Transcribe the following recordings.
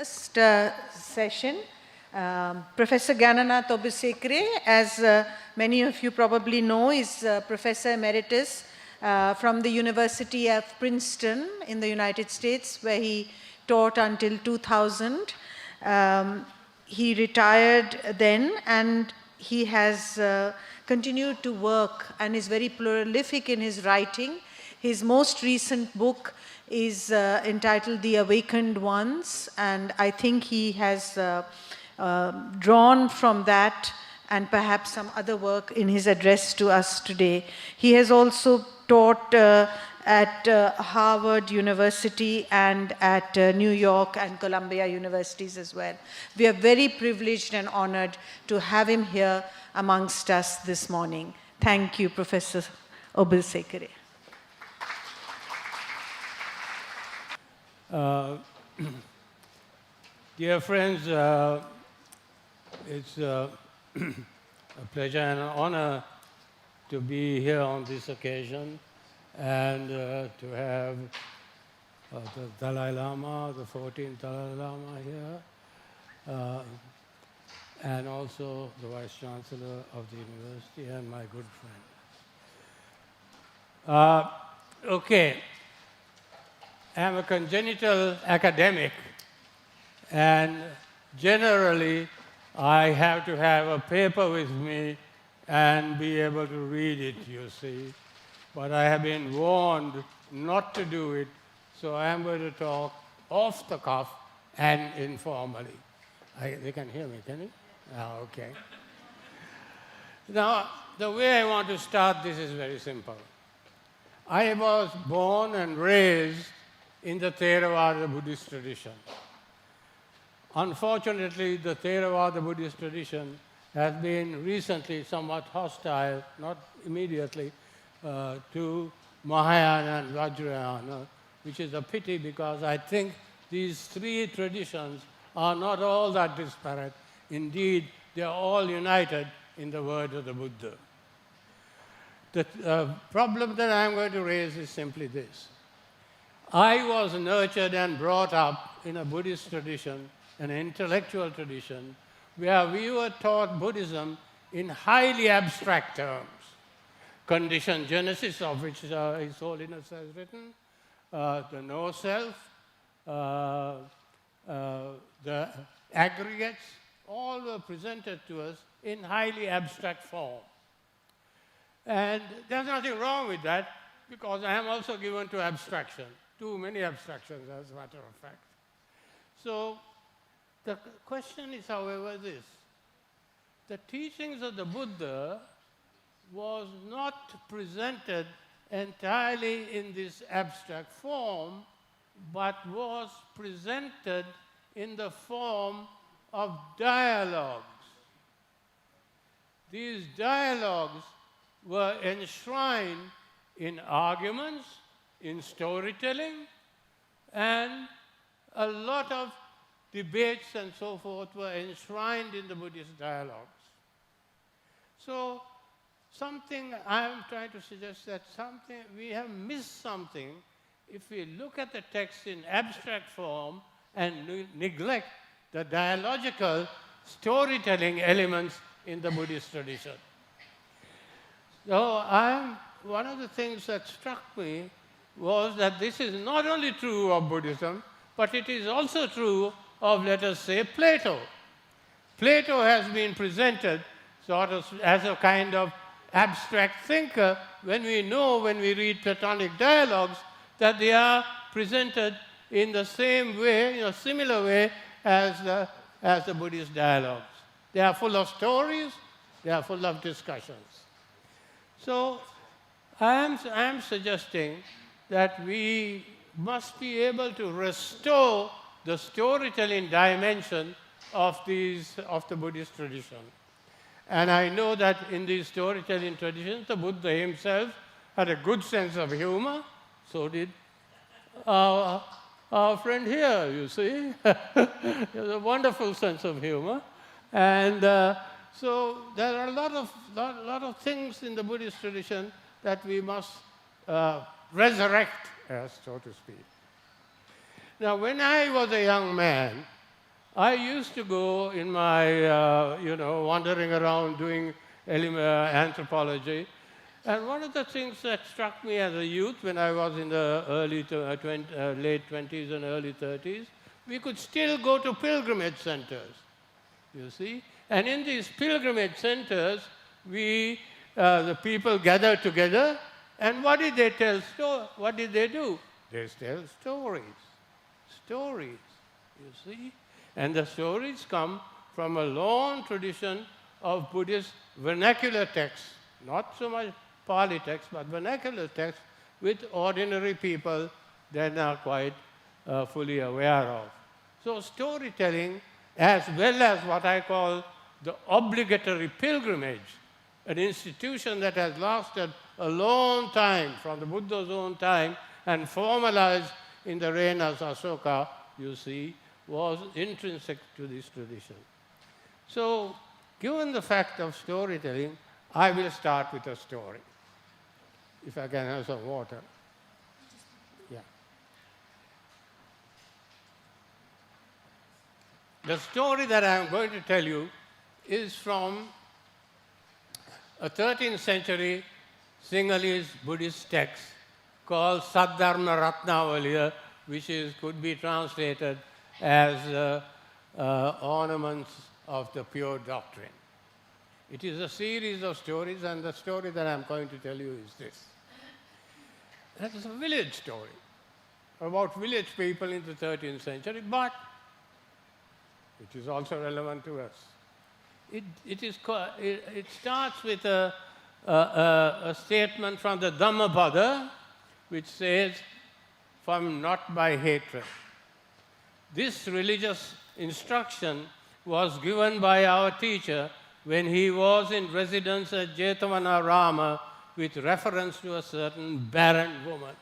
First session, Professor Gananath Obeyesekere, as many of you probably know, is Professor Emeritus from the University of Princeton in the United States, where he taught until 2000. He retired then, and he has continued to work and is very prolific in his writing. His most recent book is entitled The Awakened Ones, and I think he has drawn from that and perhaps some other work in his address to us today. He has also taught at Harvard University and at New York and Columbia universities as well. We are very privileged and honored to have him here amongst us this morning. Thank you, Professor Obeyesekere. Dear friends, it's a pleasure and an honor to be here on this occasion and to have the Dalai Lama, the 14th Dalai Lama here, and also the Vice Chancellor of the University and my good friend. Okay. I'm a congenital academic, and generally I have to have a paper with me and be able to read it, you see. But I have been warned not to do it, so I am going to talk off the cuff and informally. They can hear me, can you? Oh, okay. Now, the way I want to start this is very simple. I was born and raised in the Theravada Buddhist tradition. Unfortunately, the Theravada Buddhist tradition has been recently somewhat hostile, not immediately, to Mahayana and Vajrayana, which is a pity because I think these three traditions are not all that disparate. Indeed, they are all united in the word of the Buddha. The problem that I am going to raise is simply this. I was nurtured and brought up in a Buddhist tradition, an intellectual tradition, where we were taught Buddhism in highly abstract terms. Conditioned genesis, of which His Holiness has written, the no-self, the aggregates, all were presented to us in highly abstract form. And there's nothing wrong with that, because I am also given to abstraction. Too many abstractions, as a matter of fact. So the question is, however, this. The teachings of the Buddha was not presented entirely in this abstract form, but was presented in the form of dialogues. These dialogues were enshrined in arguments, in storytelling, and a lot of debates and so forth were enshrined in the Buddhist dialogues. So something I'm trying to suggest that we have missed something if we look at the text in abstract form and neglect the dialogical storytelling elements in the Buddhist tradition. So one of the things that struck me was that this is not only true of Buddhism, but it is also true of, let us say, Plato. Plato has been presented sort of as a kind of abstract thinker when we read Platonic dialogues, that they are presented in the same way, in a similar way as the Buddhist dialogues. They are full of stories, they are full of discussions. So I am suggesting that we must be able to restore the storytelling dimension of the Buddhist tradition. And I know that in these storytelling traditions, the Buddha himself had a good sense of humor. So did our friend here, you see. He has a wonderful sense of humor. And so there are a lot of things in the Buddhist tradition that we must resurrect, so to speak. Now, when I was a young man, I used to go in my, wandering around doing anthropology. And one of the things that struck me as a youth when I was in the late 20s and early 30s, we could still go to pilgrimage centers, you see. And in these pilgrimage centers, the people gathered together, and what did they tell? What did they do? They tell stories, you see. And the stories come from a long tradition of Buddhist vernacular texts, not so much Pali texts, but vernacular texts with ordinary people that are quite fully aware of. So storytelling, as well as what I call the obligatory pilgrimage, an institution that has lasted a long time, from the Buddha's own time, and formalized in the reign of Asoka, you see, was intrinsic to this tradition. So, given the fact of storytelling, I will start with a story. If I can have some water. Yeah. The story that I am going to tell you is from a 13th century Sinhalese Buddhist text called Saddharma Ratnavaliya, which could be translated as ornaments of the pure doctrine. It is a series of stories, and the story that I'm going to tell you is this. That is a village story about village people in the 13th century, but it is also relevant to us. It starts with a statement from the Dhammapada, which says, "From not by hatred." This religious instruction was given by our teacher when he was in residence at Jetavana Rama with reference to a certain barren woman.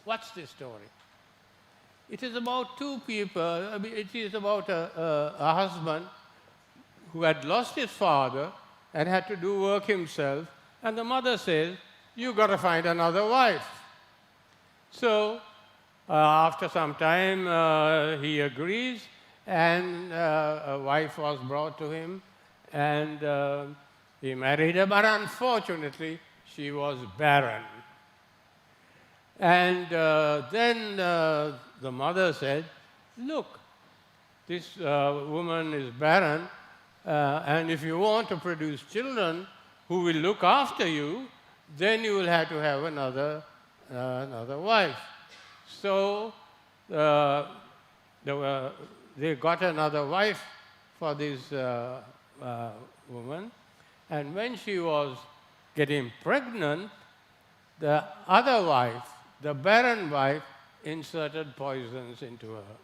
What's this story? It is about two people. It is about a husband who had lost his father and had to do work himself, and the mother says, "You got to find another wife." So after some time, he agrees, and a wife was brought to him, and he married her, but unfortunately, she was barren. And then the mother said, "Look, this woman is barren, and if you want to produce children who will look after you, then you will have to have another wife." So they got another wife for this woman, and when she was getting pregnant, the other wife, the barren wife, inserted poisons into her,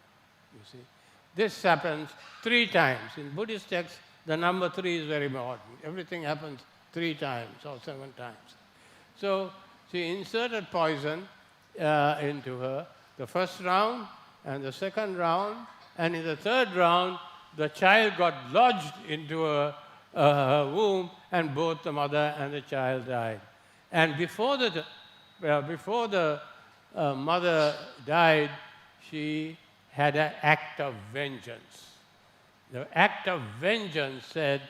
you see. This happens 3 times. In Buddhist texts, the number 3 is very important. Everything happens 3 times or 7 times. So she inserted poison into her, the first round and the second round, and in the third round, the child got lodged into her womb, and both the mother and the child died. And before the mother died, she had an act of vengeance. The act of vengeance said,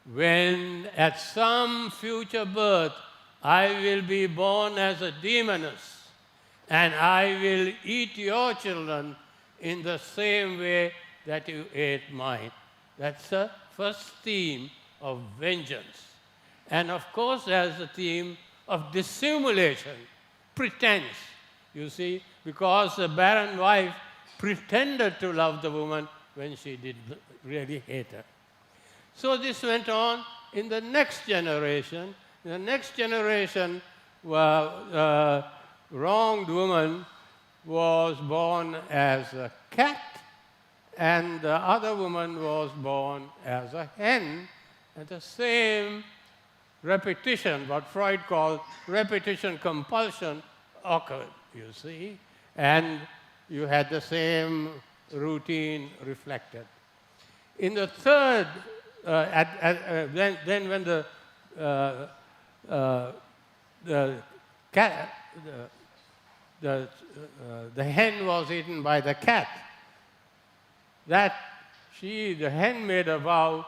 "When at some future birth I will be born as a demoness, and I will eat your children in the same way that you ate mine." That's the first theme of vengeance. And of course, there's the theme of dissimulation, pretense, you see, because the barren wife pretended to love the woman when she did really hate her. So this went on in the next generation. In the next generation, wronged woman was born as a cat, and the other woman was born as a hen, and the same repetition, what Freud called repetition compulsion, occurred, you see, and you had the same routine reflected. In the third, then when the hen was eaten by the cat, that the hen made a vow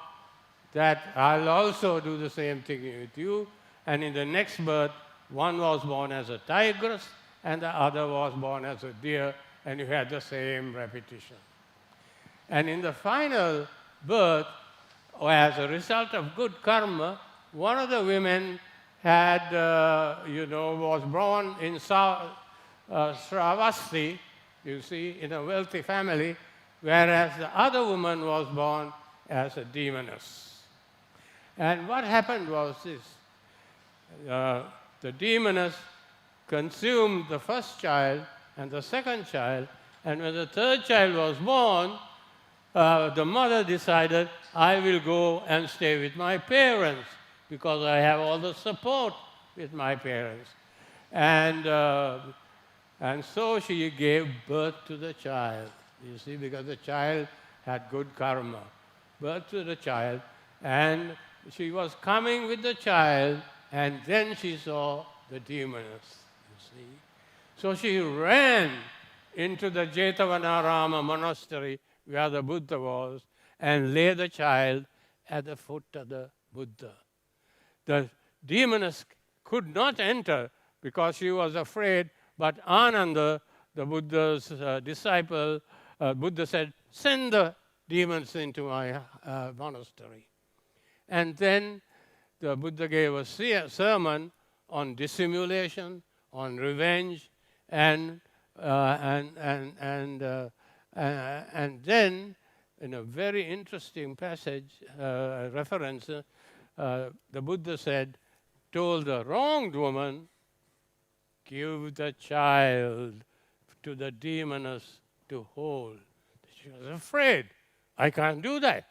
that I'll also do the same thing with you. And in the next birth, one was born as a tigress and the other was born as a deer, and you had the same repetition. And in the final birth, or as a result of good karma, one of the women had, was born in Sravasti, you see, in a wealthy family, whereas the other woman was born as a demoness. And what happened was this. The demoness consumed the first child and the second child, and when the third child was born, the mother decided, I will go and stay with my parents because I have all the support with my parents. And so she gave birth to the child, you see, because the child had good karma. Birth to the child, and she was coming with the child, and then she saw the demoness, you see. So she ran into the Jetavanarama monastery where the Buddha was and laid the child at the foot of the Buddha. The demoness could not enter because she was afraid, but Ananda, the Buddha's disciple, Buddha said, send the demons into my monastery. And then the Buddha gave a sermon on dissimulation, on revenge, and then, in a very interesting passage, reference, the Buddha told the wronged woman, give the child to the demoness to hold. She was afraid. I can't do that.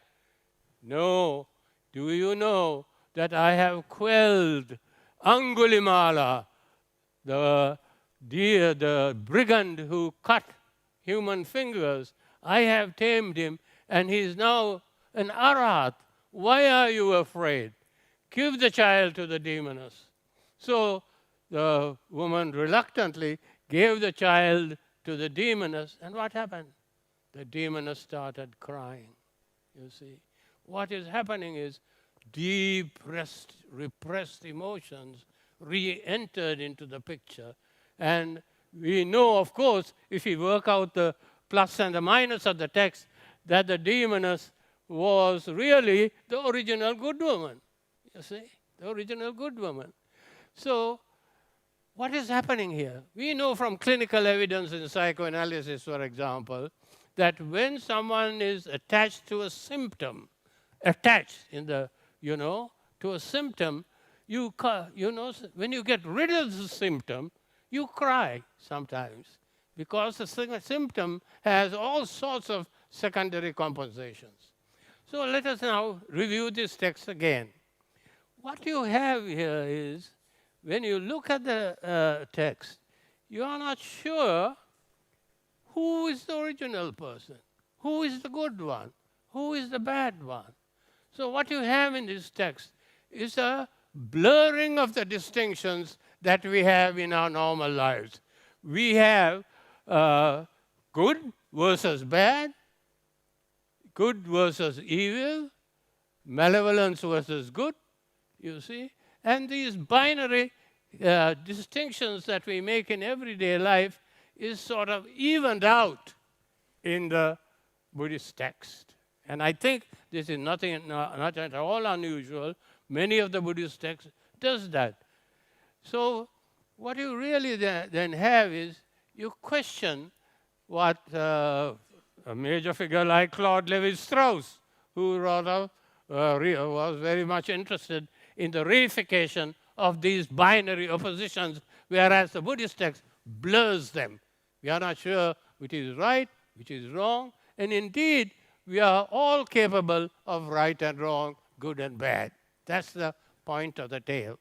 No. Do you know that I have quelled Angulimala, the brigand who cut human fingers? I have tamed him, and he is now an arahat. Why are you afraid? Give the child to the demoness. So the woman reluctantly gave the child to the demoness, and what happened? The demoness started crying, you see. What is happening is deep, repressed emotions re-entered into the picture. And we know, of course, if we work out the plus and the minus of the text, that the demoness was really the original good woman. You see, the original good woman. So, what is happening here? We know from clinical evidence in psychoanalysis, for example, that when someone is attached to a symptom, to a symptom, when you get rid of the symptom, you cry sometimes because the symptom has all sorts of secondary compensations. So let us now review this text again. What you have here is, when you look at the text, you are not sure who is the original person, who is the good one, who is the bad one. So what you have in this text is a blurring of the distinctions that we have in our normal lives. We have good versus bad, good versus evil, malevolence versus good, you see. And these binary distinctions that we make in everyday life is sort of evened out in the Buddhist text. And I think this is not at all unusual. Many of the Buddhist texts does that. So what you really then have is, you question what a major figure like Claude Lévi-Strauss, who rather was very much interested in the reification of these binary oppositions, whereas the Buddhist text blurs them. We are not sure which is right, which is wrong, and indeed, we are all capable of right and wrong, good and bad. That's the point of the tale.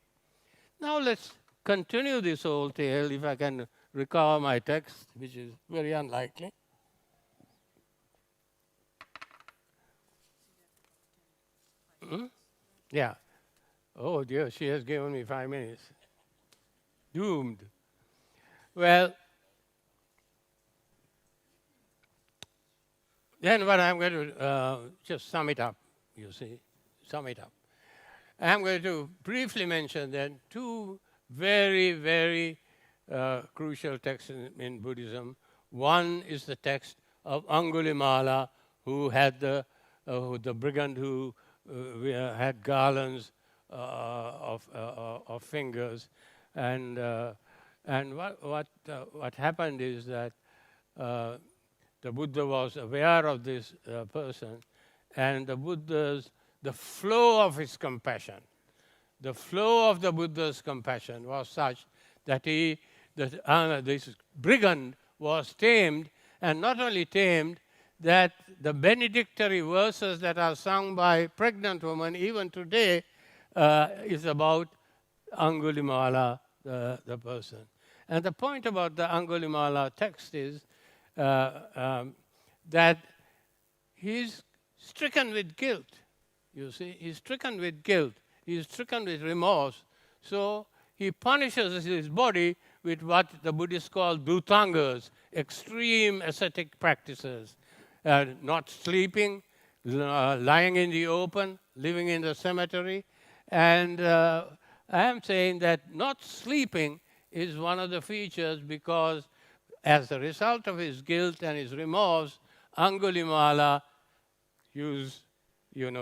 Now let's continue this whole tale, if I can recover my text, which is very unlikely. Yeah. Oh dear, she has given me 5 minutes. Doomed. Well, Then what I'm going to just sum it up, you see, sum it up. I'm going to briefly mention then two very, very crucial texts in Buddhism. One is the text of Angulimala, who had the brigand who had garlands of fingers, and what happened is that the Buddha was aware of this person, and the flow of his compassion, the flow of the Buddha's compassion was such that this brigand was tamed, and not only tamed, that the benedictory verses that are sung by pregnant women even today is about Angulimala, the person. And the point about the Angulimala text is that he's stricken with guilt. You see, he's stricken with guilt. He's stricken with remorse. So he punishes his body with what the Buddhists call dhutangas, extreme ascetic practices. Not sleeping, lying in the open, living in the cemetery. And I am saying that not sleeping is one of the features, because as a result of his guilt and his remorse, Angulimala,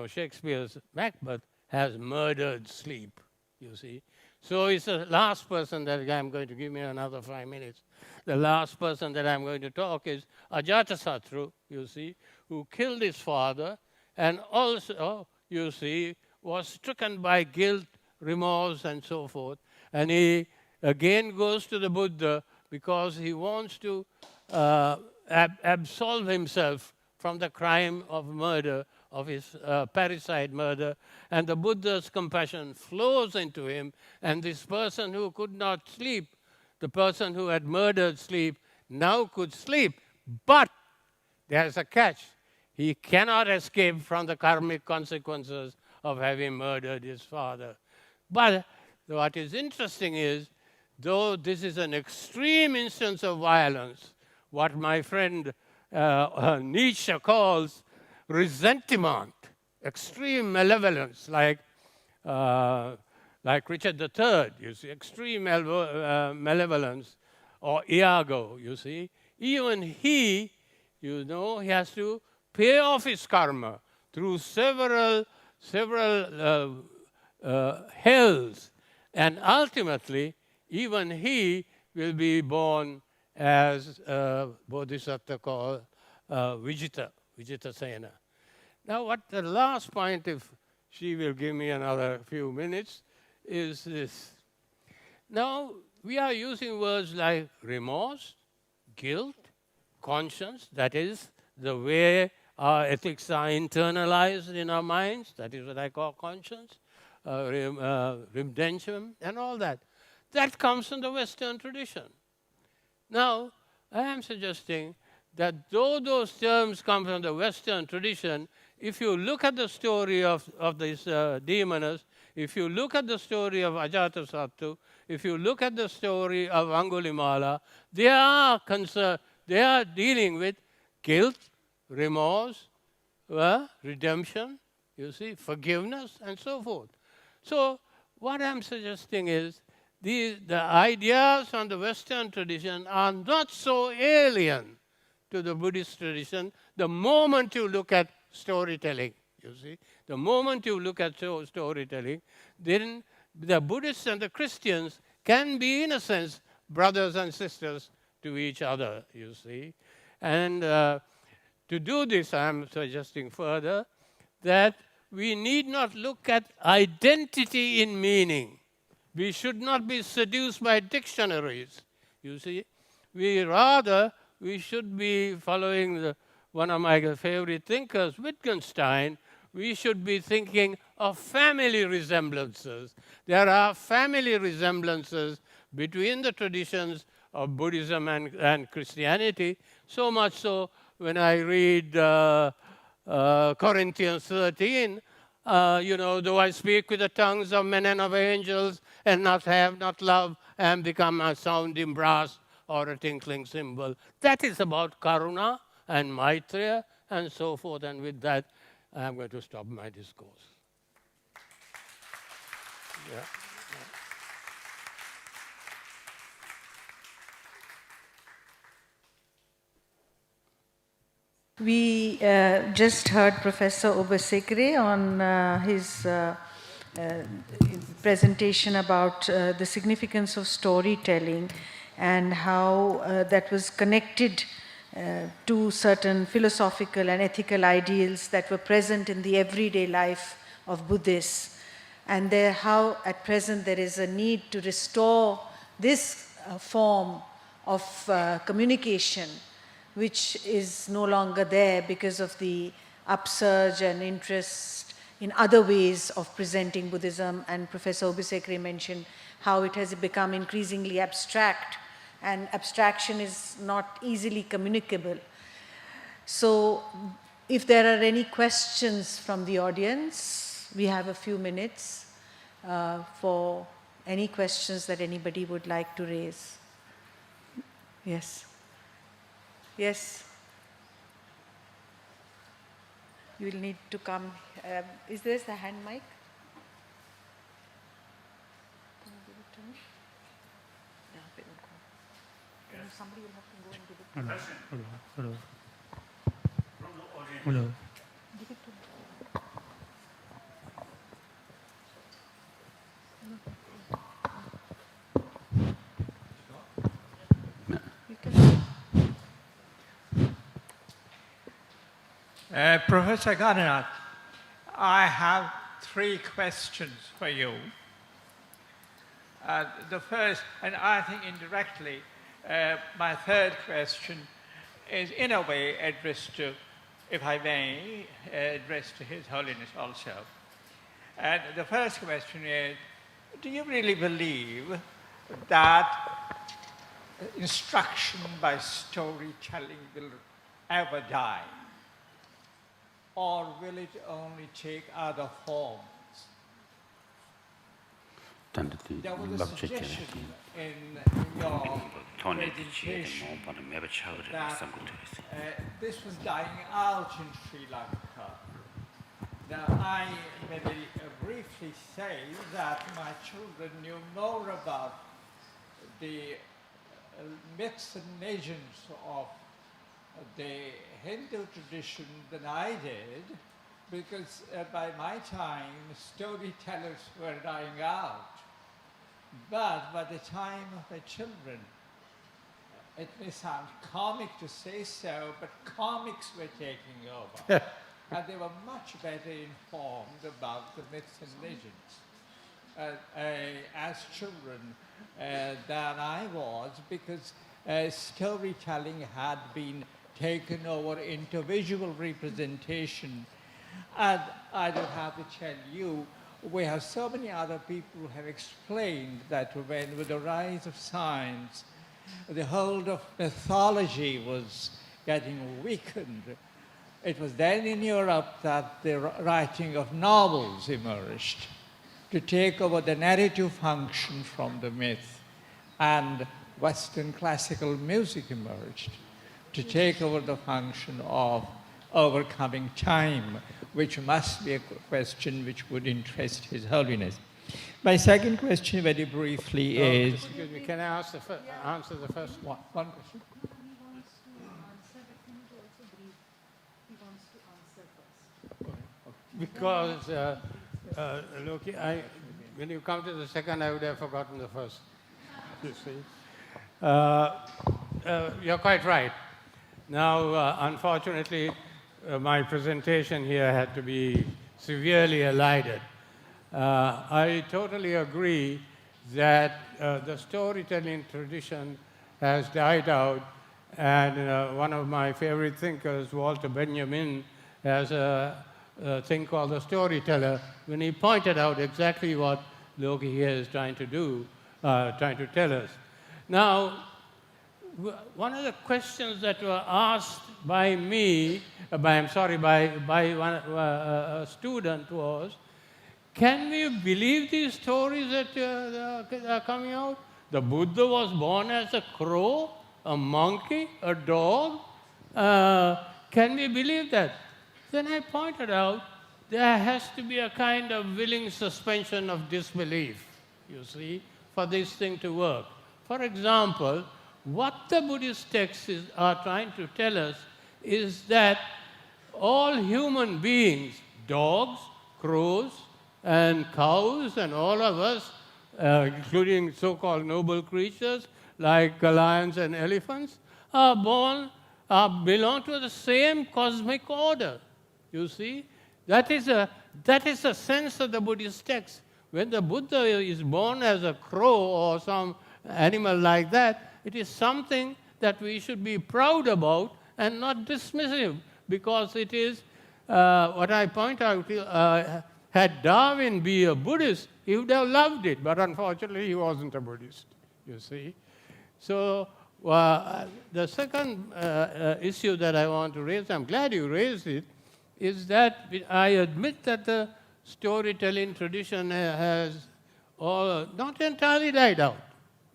Shakespeare's Macbeth, has murdered sleep, you see. So it's the last person that I'm going to give me another 5 minutes. The last person that I'm going to talk is Ajatasattu, you see, who killed his father and also, you see, was stricken by guilt, remorse, and so forth. And he again goes to the Buddha because he wants to absolve himself from the crime of murder, of his parricide murder. And the Buddha's compassion flows into him, and this person who could not sleep, the person who had murdered sleep, now could sleep. But there's a catch. He cannot escape from the karmic consequences of having murdered his father. But what is interesting is, though this is an extreme instance of violence, what my friend Nietzsche calls resentment, extreme malevolence, like Richard III, you see, extreme malevolence, or Iago, you see. Even he, he has to pay off his karma through several hells, and ultimately, even he will be born as Bodhisattva called Vijitasena. Now, what the last point, if she will give me another few minutes, is this. Now, we are using words like remorse, guilt, conscience, that is the way our ethics are internalized in our minds, that is what I call conscience, redemption, and all that. That comes from the Western tradition. Now, I am suggesting that though those terms come from the Western tradition, if you look at the story of these demoness, if you look at the story of Ajatasattu, if you look at the story of Angulimala, they are dealing with guilt, remorse, redemption, you see, forgiveness, and so forth. So what I'm suggesting is the ideas from the Western tradition are not so alien to the Buddhist tradition the moment you look at storytelling, you see. The moment you look at storytelling, then the Buddhists and the Christians can be, in a sense, brothers and sisters to each other, you see. And to do this, I'm suggesting further that we need not look at identity in meaning. We should not be seduced by dictionaries, you see. We should be following one of my favorite thinkers, Wittgenstein. We should be thinking of family resemblances. There are family resemblances between the traditions of Buddhism and Christianity, so much so when I read Corinthians 13, though I speak with the tongues of men and of angels and have not love, and become a sounding brass or a tinkling cymbal. That is about karuna and maitreya. and so forth. And with that, I'm going to stop my discourse. Yeah. We just heard Professor Obeyesekere on his presentation about the significance of storytelling and how that was connected to certain philosophical and ethical ideals that were present in the everyday life of Buddhists, and how at present there is a need to restore this form of communication, which is no longer there because of the upsurge and interest in other ways of presenting Buddhism. And Professor Obeyesekere mentioned how it has become increasingly abstract, and abstraction is not easily communicable. So if there are any questions from the audience, we have a few minutes for any questions that anybody would like to raise. Yes. Yes. You will need to come. Is there a hand mic? Can you give it to me? Yeah, somebody will have to go and give it to me. Hello. Hello. Give it to me. You can. Professor Gananath, I have 3 questions for you. The first, and I think indirectly, my third question is in a way addressed to, if I may, addressed to His Holiness also. And the first question is, do you really believe that instruction by storytelling will ever die? Or will it only take other forms? There was a suggestion in your presentation that this was dying out in Sri Lanka. Now, I may briefly say that my children knew more about the myths and legends of the Hindu tradition than I did, because by my time, storytellers were dying out. But by the time of the children, it may sound comic to say so, but comics were taking over. And they were much better informed about the myths and legends as children than I was, because storytelling had been taken over into visual representation. And I don't have to tell you, we have so many other people who have explained that when, with the rise of science, the hold of mythology was getting weakened. It was then in Europe that the writing of novels emerged to take over the narrative function from the myth, and Western classical music emerged to take over the function of overcoming time, which must be a question which would interest His Holiness. My second question, very briefly, is... Excuse me, can I answer the first one? One question? He wants to answer, but he needs to also brief. He wants to answer first. Because, look, when you come to the second, I would have forgotten the first. You see? You're quite right. Now, unfortunately, my presentation here had to be severely elided. I totally agree that the storytelling tradition has died out, and one of my favorite thinkers, Walter Benjamin, has a thing called the storyteller, when he pointed out exactly what Loki here is trying to do, trying to tell us. Now, one of the questions that were asked by me, by a student was, can we believe these stories that are coming out? The Buddha was born as a crow, a monkey, a dog. Can we believe that? Then I pointed out there has to be a kind of willing suspension of disbelief, you see, for this thing to work. For example, what the Buddhist texts are trying to tell us is that all human beings, dogs, crows, and cows, and all of us, including so-called noble creatures like lions and elephants, belong to the same cosmic order. You see, that is a sense of the Buddhist text. When the Buddha is born as a crow or some animal like that, it is something that we should be proud about and not dismissive, because it is what I point out. Had Darwin been a Buddhist, he would have loved it, but unfortunately he wasn't a Buddhist, you see. So the second issue that I want to raise, I'm glad you raised it, is that I admit that the storytelling tradition has not entirely died out,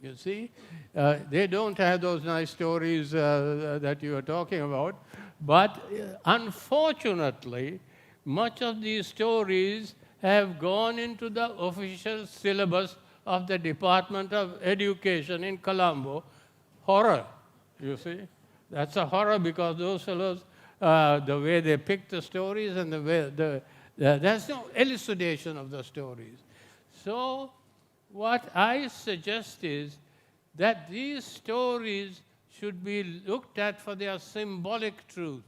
you see. They don't have those nice stories that you are talking about, but unfortunately, much of these stories have gone into the official syllabus of the Department of Education in Colombo. Horror, you see. That's a horror because those fellows, the way they pick the stories and the way there's no elucidation of the stories. So what I suggest is that these stories should be looked at for their symbolic truth.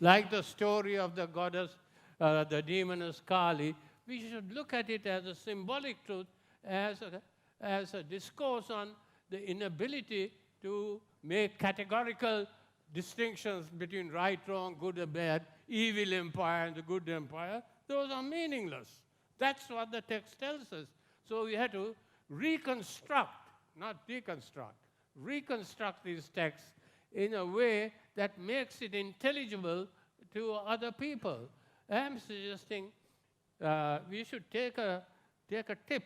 Like the story of the goddess, the demoness Kali, we should look at it as a symbolic truth, as a discourse on the inability to make categorical distinctions between right, wrong, good or bad, evil empire and the good empire. Those are meaningless. That's what the text tells us. So we have to reconstruct, not deconstruct, reconstruct these texts in a way that makes it intelligible to other people. I'm suggesting we should take a tip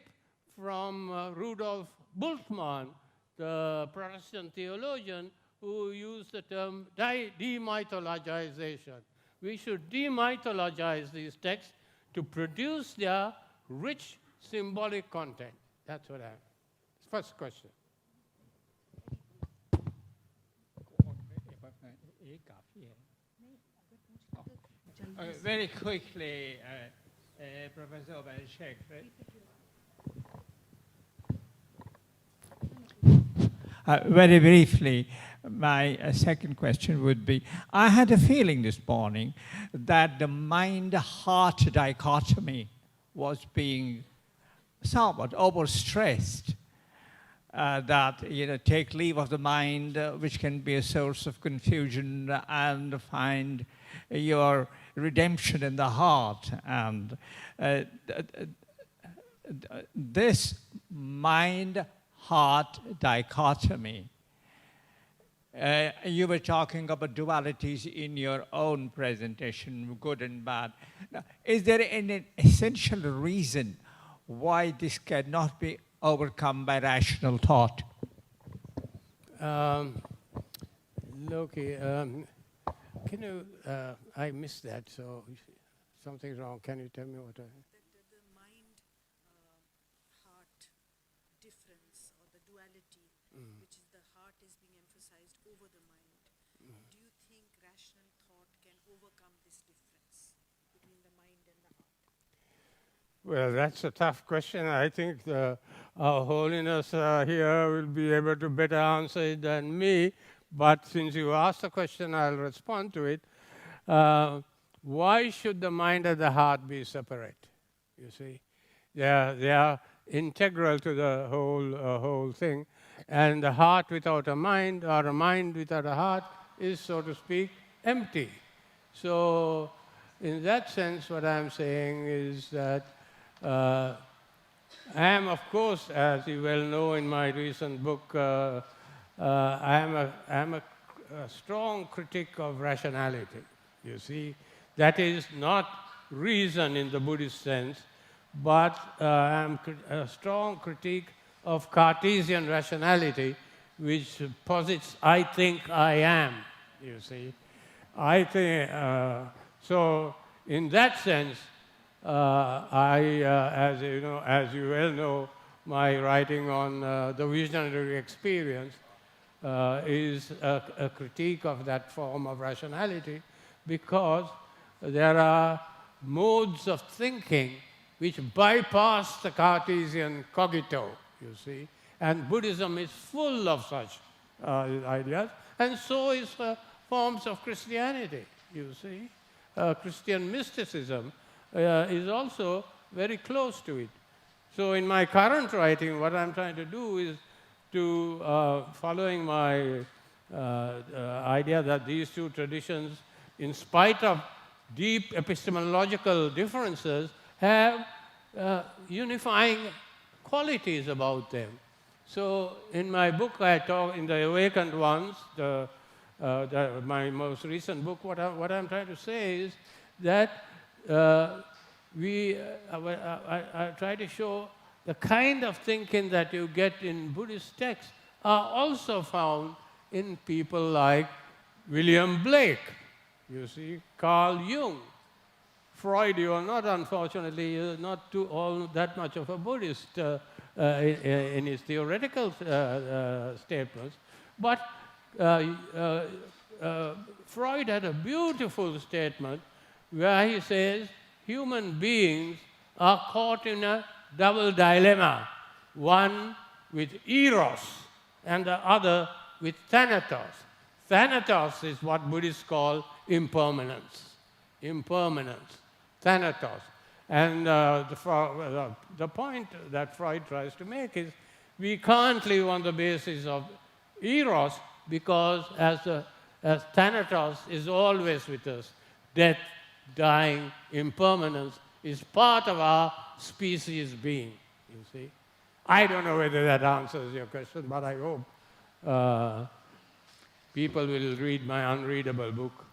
from Rudolf Bultmann, the Protestant theologian who used the term demythologization. We should demythologize these texts to produce their rich symbolic content. That's what I have. First question. Very quickly, Professor Obeyesekere. Very briefly, my second question would be, I had a feeling this morning that the mind-heart dichotomy was being somewhat overstressed. That, take leave of the mind, which can be a source of confusion, and find your redemption in the heart. And this mind-heart dichotomy, you were talking about dualities in your own presentation, good and bad. Now, is there an essential reason why this cannot be overcome by rational thought? Loki, can you, I missed that, so something's wrong. Can you tell me what I... The mind-heart difference or the duality, which is the heart is being emphasized over the mind. Do you think rational thought can overcome this difference between the mind and the heart? Well, that's a tough question. I think Our Holiness here will be able to better answer it than me. But since you asked the question, I'll respond to it. Why should the mind and the heart be separate? You see, they are integral to the whole thing. And the heart without a mind, or a mind without a heart, is, so to speak, empty. So, in that sense, what I'm saying is that I am, of course, as you well know in my recent book, I am a strong critic of rationality, you see. That is not reason in the Buddhist sense, but I am a strong critique of Cartesian rationality, which posits, I think I am, you see. I think, so in that sense, as you know, as you well know, my writing on the visionary experience is a critique of that form of rationality, because there are modes of thinking which bypass the Cartesian cogito, you see. And Buddhism is full of such ideas, and so is forms of Christianity, you see. Christian mysticism is also very close to it. So in my current writing, what I'm trying to do is to, following my idea that these two traditions, in spite of deep epistemological differences, have unifying qualities about them. So in my book, I talk, in The Awakened Ones, my most recent book, what I'm trying to say is that I try to show the kind of thinking that you get in Buddhist texts are also found in people like William Blake, you see, Carl Jung. Freud, you are not, unfortunately, not all that much of a Buddhist in his theoretical statements, but Freud had a beautiful statement where he says human beings are caught in a double dilemma, one with eros and the other with thanatos. Thanatos is what Buddhists call impermanence. Impermanence, thanatos. And the point that Freud tries to make is we can't live on the basis of eros, because as thanatos is always with us, death, dying, impermanence is part of our species being, you see. I don't know whether that answers your question, but I hope people will read my unreadable book.